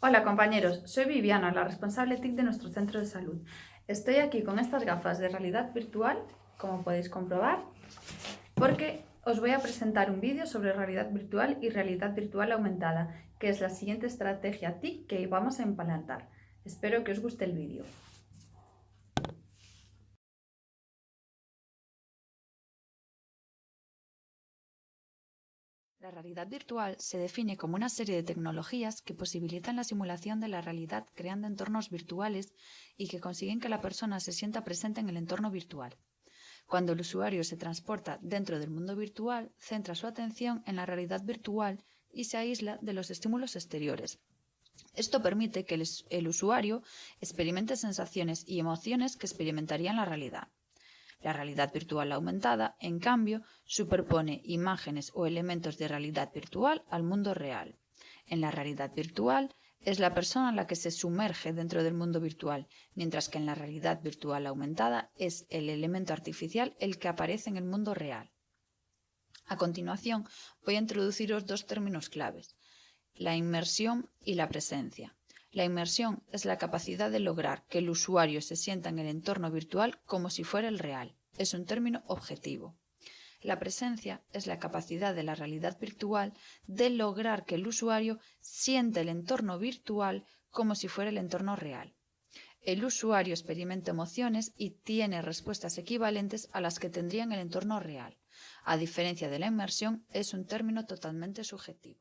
Hola compañeros, soy Viviana, la responsable TIC de nuestro centro de salud. Estoy aquí con estas gafas de realidad virtual, como podéis comprobar, porque os voy a presentar un vídeo sobre realidad virtual y realidad virtual aumentada, que es la siguiente estrategia TIC que vamos a implantar. Espero que os guste el vídeo. La realidad virtual se define como una serie de tecnologías que posibilitan la simulación de la realidad creando entornos virtuales y que consiguen que la persona se sienta presente en el entorno virtual. Cuando el usuario se transporta dentro del mundo virtual, centra su atención en la realidad virtual y se aísla de los estímulos exteriores. Esto permite que el usuario experimente sensaciones y emociones que experimentaría en la realidad. La realidad virtual aumentada, en cambio, superpone imágenes o elementos de realidad virtual al mundo real. En la realidad virtual, es la persona la que se sumerge dentro del mundo virtual, mientras que en la realidad virtual aumentada es el elemento artificial el que aparece en el mundo real. A continuación, voy a introduciros dos términos claves: la inmersión y la presencia. La inmersión es la capacidad de lograr que el usuario se sienta en el entorno virtual como si fuera el real. Es un término objetivo. La presencia es la capacidad de la realidad virtual de lograr que el usuario sienta el entorno virtual como si fuera el entorno real. El usuario experimenta emociones y tiene respuestas equivalentes a las que tendría en el entorno real. A diferencia de la inmersión, es un término totalmente subjetivo.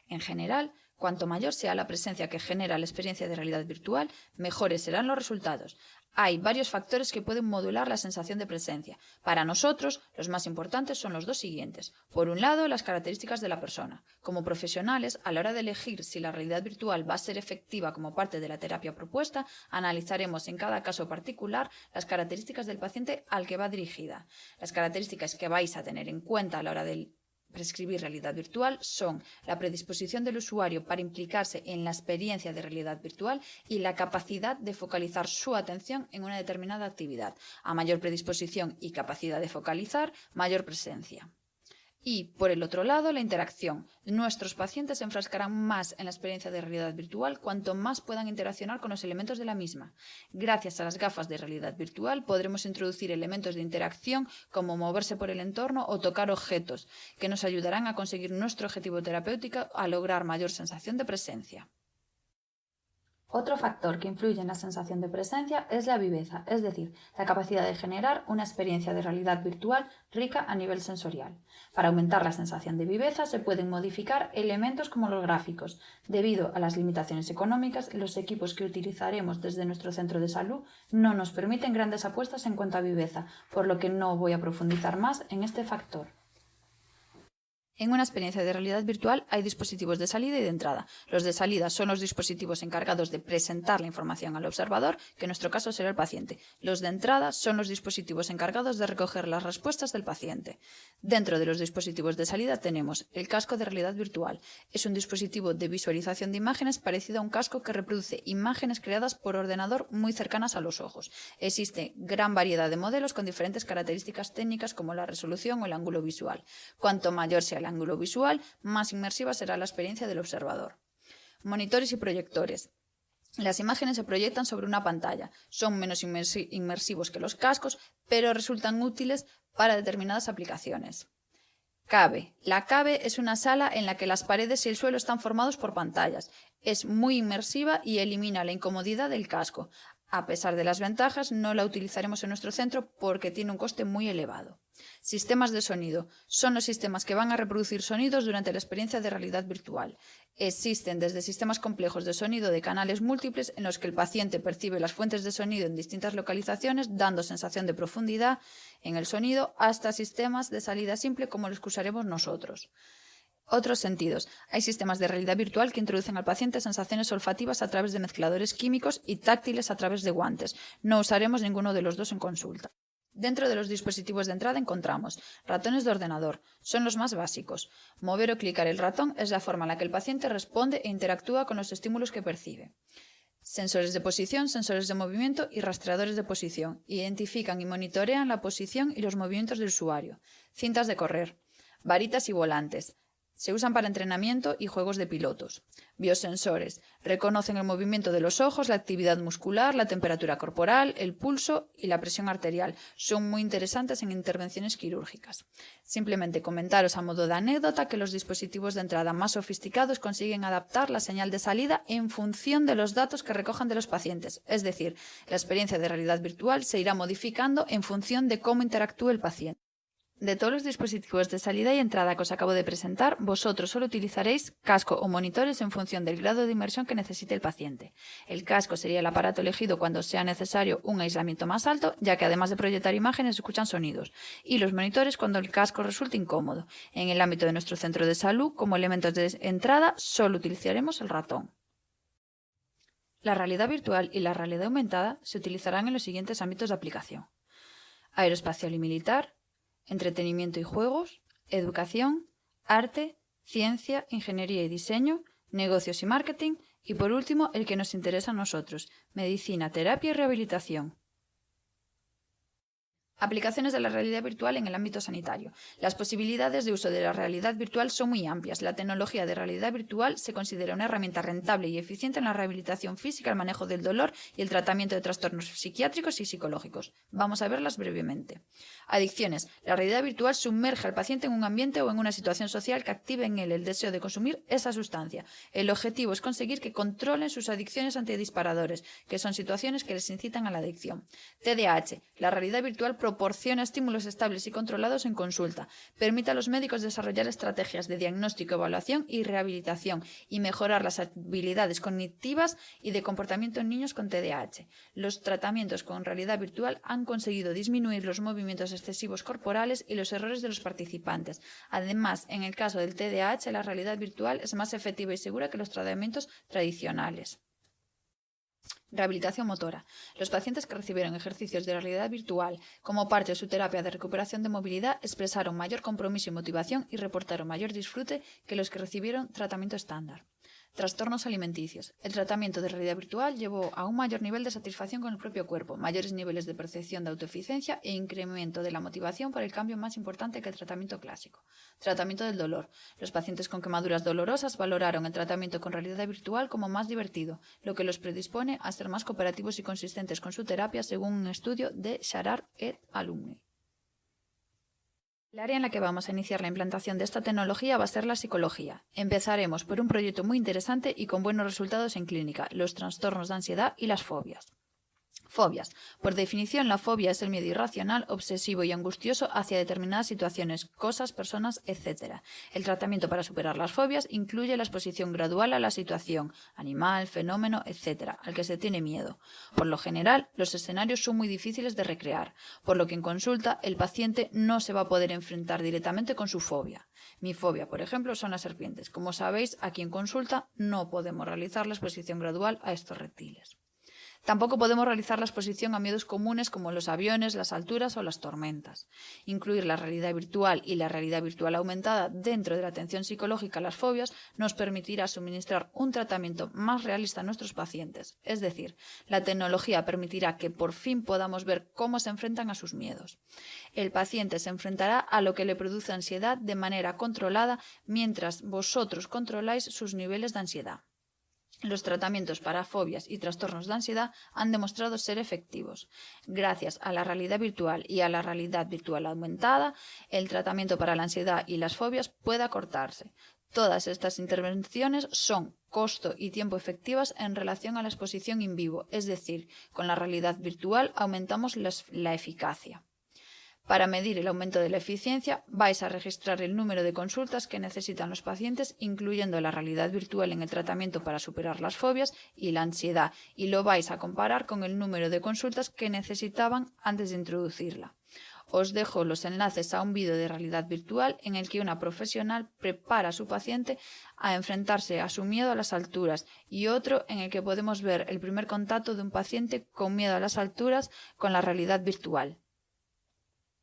En general, cuanto mayor sea la presencia que genera la experiencia de realidad virtual, mejores serán los resultados. Hay varios factores que pueden modular la sensación de presencia. Para nosotros, los más importantes son los dos siguientes. Por un lado, las características de la persona. Como profesionales, a la hora de elegir si la realidad virtual va a ser efectiva como parte de la terapia propuesta, analizaremos en cada caso particular las características del paciente al que va dirigida. Las características que vais a tener en cuenta a la hora de prescribir realidad virtual son la predisposición del usuario para implicarse en la experiencia de realidad virtual y la capacidad de focalizar su atención en una determinada actividad. A mayor predisposición y capacidad de focalizar, mayor presencia. Y, por el otro lado, la interacción. Nuestros pacientes se enfrascarán más en la experiencia de realidad virtual cuanto más puedan interaccionar con los elementos de la misma. Gracias a las gafas de realidad virtual podremos introducir elementos de interacción como moverse por el entorno o tocar objetos, que nos ayudarán a conseguir nuestro objetivo terapéutico a lograr mayor sensación de presencia. Otro factor que influye en la sensación de presencia es la viveza, es decir, la capacidad de generar una experiencia de realidad virtual rica a nivel sensorial. Para aumentar la sensación de viveza se pueden modificar elementos como los gráficos. Debido a las limitaciones económicas, los equipos que utilizaremos desde nuestro centro de salud no nos permiten grandes apuestas en cuanto a viveza, por lo que no voy a profundizar más en este factor. En una experiencia de realidad virtual hay dispositivos de salida y de entrada. Los de salida son los dispositivos encargados de presentar la información al observador, que en nuestro caso será el paciente. Los de entrada son los dispositivos encargados de recoger las respuestas del paciente. Dentro de los dispositivos de salida tenemos el casco de realidad virtual. Es un dispositivo de visualización de imágenes parecido a un casco que reproduce imágenes creadas por ordenador muy cercanas a los ojos. Existe gran variedad de modelos con diferentes características técnicas como la resolución o el ángulo visual. Cuanto mayor sea el ángulo visual, más inmersiva será la experiencia del observador. Monitores y proyectores. Las imágenes se proyectan sobre una pantalla. Son menos inmersivos que los cascos, pero resultan útiles para determinadas aplicaciones. Cave. La cave es una sala en la que las paredes y el suelo están formados por pantallas. Es muy inmersiva y elimina la incomodidad del casco. A pesar de las ventajas, no la utilizaremos en nuestro centro porque tiene un coste muy elevado. Sistemas de sonido. Son los sistemas que van a reproducir sonidos durante la experiencia de realidad virtual. Existen desde sistemas complejos de sonido de canales múltiples en los que el paciente percibe las fuentes de sonido en distintas localizaciones, dando sensación de profundidad en el sonido, hasta sistemas de salida simple como los que usaremos nosotros. Otros sentidos. Hay sistemas de realidad virtual que introducen al paciente sensaciones olfativas a través de mezcladores químicos y táctiles a través de guantes. No usaremos ninguno de los dos en consulta. Dentro de los dispositivos de entrada encontramos ratones de ordenador. Son los más básicos. Mover o clicar el ratón es la forma en la que el paciente responde e interactúa con los estímulos que percibe. Sensores de posición, sensores de movimiento y rastreadores de posición. Identifican y monitorean la posición y los movimientos del usuario. Cintas de correr. Varitas y volantes. Se usan para entrenamiento y juegos de pilotos. Biosensores. Reconocen el movimiento de los ojos, la actividad muscular, la temperatura corporal, el pulso y la presión arterial. Son muy interesantes en intervenciones quirúrgicas. Simplemente comentaros a modo de anécdota que los dispositivos de entrada más sofisticados consiguen adaptar la señal de salida en función de los datos que recojan de los pacientes. Es decir, la experiencia de realidad virtual se irá modificando en función de cómo interactúe el paciente. De todos los dispositivos de salida y entrada que os acabo de presentar, vosotros solo utilizaréis casco o monitores en función del grado de inmersión que necesite el paciente. El casco sería el aparato elegido cuando sea necesario un aislamiento más alto, ya que además de proyectar imágenes escuchan sonidos, y los monitores cuando el casco resulte incómodo. En el ámbito de nuestro centro de salud, como elementos de entrada, solo utilizaremos el ratón. La realidad virtual y la realidad aumentada se utilizarán en los siguientes ámbitos de aplicación: aeroespacial y militar, entretenimiento y juegos, educación, arte, ciencia, ingeniería y diseño, negocios y marketing, y por último, el que nos interesa a nosotros, medicina, terapia y rehabilitación. Aplicaciones de la realidad virtual en el ámbito sanitario. Las posibilidades de uso de la realidad virtual son muy amplias. La tecnología de realidad virtual se considera una herramienta rentable y eficiente en la rehabilitación física, el manejo del dolor y el tratamiento de trastornos psiquiátricos y psicológicos. Vamos a verlas brevemente. Adicciones. La realidad virtual sumerge al paciente en un ambiente o en una situación social que active en él el deseo de consumir esa sustancia. El objetivo es conseguir que controlen sus adicciones antidisparadores, que son situaciones que les incitan a la adicción. TDAH. La realidad virtual proporciona estímulos estables y controlados en consulta. Permite a los médicos desarrollar estrategias de diagnóstico, evaluación y rehabilitación y mejorar las habilidades cognitivas y de comportamiento en niños con TDAH. Los tratamientos con realidad virtual han conseguido disminuir los movimientos excesivos corporales y los errores de los participantes. Además, en el caso del TDAH, la realidad virtual es más efectiva y segura que los tratamientos tradicionales. Rehabilitación motora. Los pacientes que recibieron ejercicios de realidad virtual como parte de su terapia de recuperación de movilidad expresaron mayor compromiso y motivación y reportaron mayor disfrute que los que recibieron tratamiento estándar. Trastornos alimenticios. El tratamiento de realidad virtual llevó a un mayor nivel de satisfacción con el propio cuerpo, mayores niveles de percepción de autoeficiencia e incremento de la motivación por el cambio más importante que el tratamiento clásico. Tratamiento del dolor. Los pacientes con quemaduras dolorosas valoraron el tratamiento con realidad virtual como más divertido, lo que los predispone a ser más cooperativos y consistentes con su terapia, según un estudio de Sharar et al. El área en la que vamos a iniciar la implantación de esta tecnología va a ser la psicología. Empezaremos por un proyecto muy interesante y con buenos resultados en clínica: los trastornos de ansiedad y las fobias. Fobias. Por definición, la fobia es el miedo irracional, obsesivo y angustioso hacia determinadas situaciones, cosas, personas, etc. El tratamiento para superar las fobias incluye la exposición gradual a la situación, animal, fenómeno, etc., al que se tiene miedo. Por lo general, los escenarios son muy difíciles de recrear, por lo que en consulta el paciente no se va a poder enfrentar directamente con su fobia. Mi fobia, por ejemplo, son las serpientes. Como sabéis, aquí en consulta no podemos realizar la exposición gradual a estos reptiles. Tampoco podemos realizar la exposición a miedos comunes como los aviones, las alturas o las tormentas. Incluir la realidad virtual y la realidad virtual aumentada dentro de la atención psicológica a las fobias nos permitirá suministrar un tratamiento más realista a nuestros pacientes. Es decir, la tecnología permitirá que por fin podamos ver cómo se enfrentan a sus miedos. El paciente se enfrentará a lo que le produce ansiedad de manera controlada mientras vosotros controláis sus niveles de ansiedad. Los tratamientos para fobias y trastornos de ansiedad han demostrado ser efectivos. Gracias a la realidad virtual y a la realidad virtual aumentada, el tratamiento para la ansiedad y las fobias puede acortarse. Todas estas intervenciones son costo y tiempo efectivas en relación a la exposición in vivo, es decir, con la realidad virtual aumentamos la eficacia. Para medir el aumento de la eficiencia, vais a registrar el número de consultas que necesitan los pacientes, incluyendo la realidad virtual en el tratamiento para superar las fobias y la ansiedad, y lo vais a comparar con el número de consultas que necesitaban antes de introducirla. Os dejo los enlaces a un vídeo de realidad virtual en el que una profesional prepara a su paciente a enfrentarse a su miedo a las alturas y otro en el que podemos ver el primer contacto de un paciente con miedo a las alturas con la realidad virtual.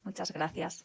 Muchas gracias.